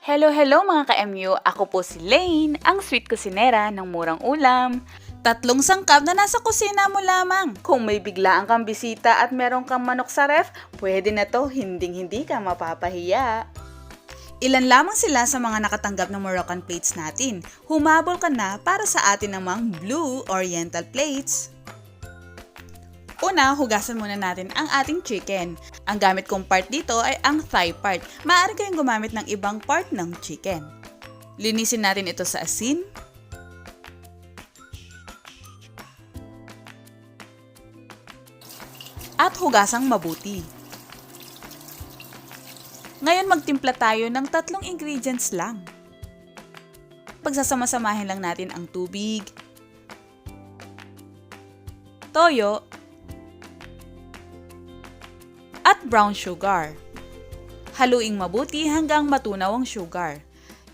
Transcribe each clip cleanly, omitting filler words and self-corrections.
Hello mga ka-MU! Ako po si Lane, ang sweet kusinera ng murang ulam. Tatlong sangkap na nasa kusina mo lamang. Kung may biglaang kang bisita at meron kang manok sa ref, pwede na to, hinding-hindi ka mapapahiya. Ilan lamang sila sa mga nakatanggap ng Moroccan plates natin. Humabol ka na para sa atin namang blue oriental plates. Una, hugasan muna natin ang ating chicken. Ang gamit kong part dito ay ang thigh part. Maaari kayong gumamit ng ibang part ng chicken. Linisin natin ito sa asin. At hugasang mabuti. Ngayon magtimpla tayo ng 3 ingredients lang. Pagsasama-samahin lang natin ang tubig, toyo, at brown sugar. Haluing mabuti hanggang matunaw ang sugar.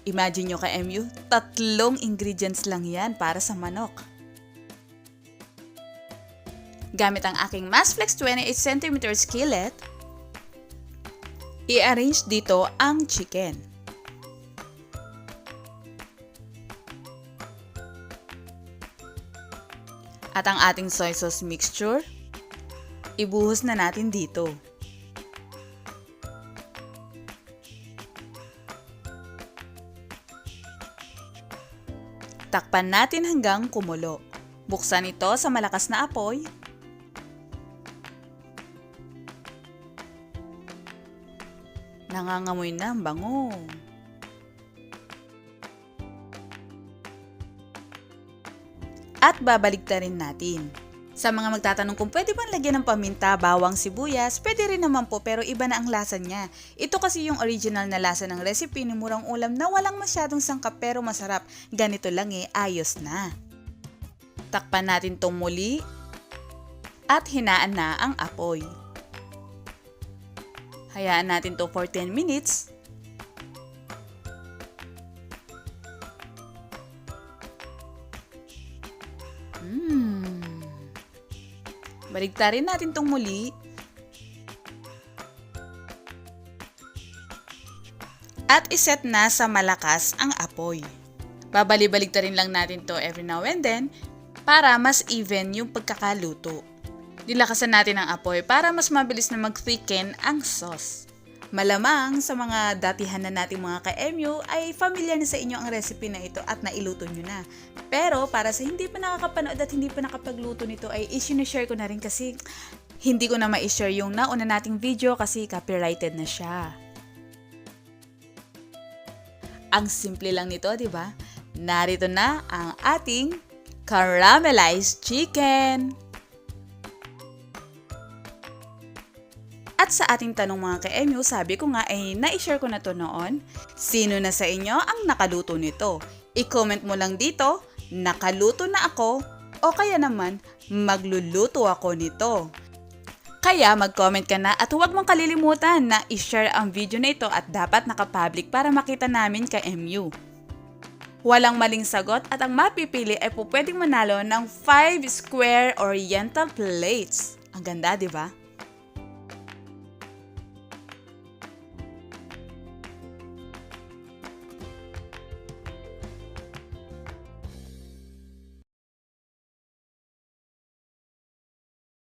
Imagine nyo ka-MU, 3 ingredients lang yan para sa manok. Gamit ang aking Masflex 28cm skillet, i-arrange dito ang chicken. At ang ating soy sauce mixture, ibuhos na natin dito. Takpan natin hanggang kumulo. Buksan ito sa malakas na apoy. Nangangamoy na ang bango. At babaligtarin natin. Sa mga magtatanong kung pwede bang lagyan ng paminta, bawang, sibuyas, pwede rin naman po pero iba na ang lasa niya. Ito kasi yung original na lasa ng recipe ni Murang Ulam na walang masyadong sangkap pero masarap. Ganito lang ayos na. Takpan natin tong muli at hinaan na ang apoy. Hayaan natin to for 10 minutes. Baligtarin natin tong muli. At iset na sa malakas ang apoy. Babali-baligtarin lang natin to every now and then para mas even yung pagkakaluto. Dilakasan natin ang apoy para mas mabilis na mag-thicken ang sauce. Malamang sa mga datihan na nating mga ka-MU ay familiar na sa inyo ang recipe na ito at nailuto nyo na. Pero para sa hindi pa nakakapanood at hindi pa nakapagluto nito ay i-share ko na rin kasi hindi ko na ma-share yung nauna nating video kasi copyrighted na siya. Ang simple lang nito, di ba? Narito na ang ating caramelized chicken. At sa ating tanong mga ka-MU, sabi ko nga ay na-share ko na to noon. Sino na sa inyo ang nakaluto nito? I-comment mo lang dito, nakaluto na ako o kaya naman magluluto ako nito. Kaya mag-comment ka na at huwag mong kalilimutan na i-share ang video na ito at dapat nakapublic para makita namin ka-MU. Walang maling sagot at ang mapipili ay pwedeng manalo ng 5 square oriental plates. Ang ganda, di ba?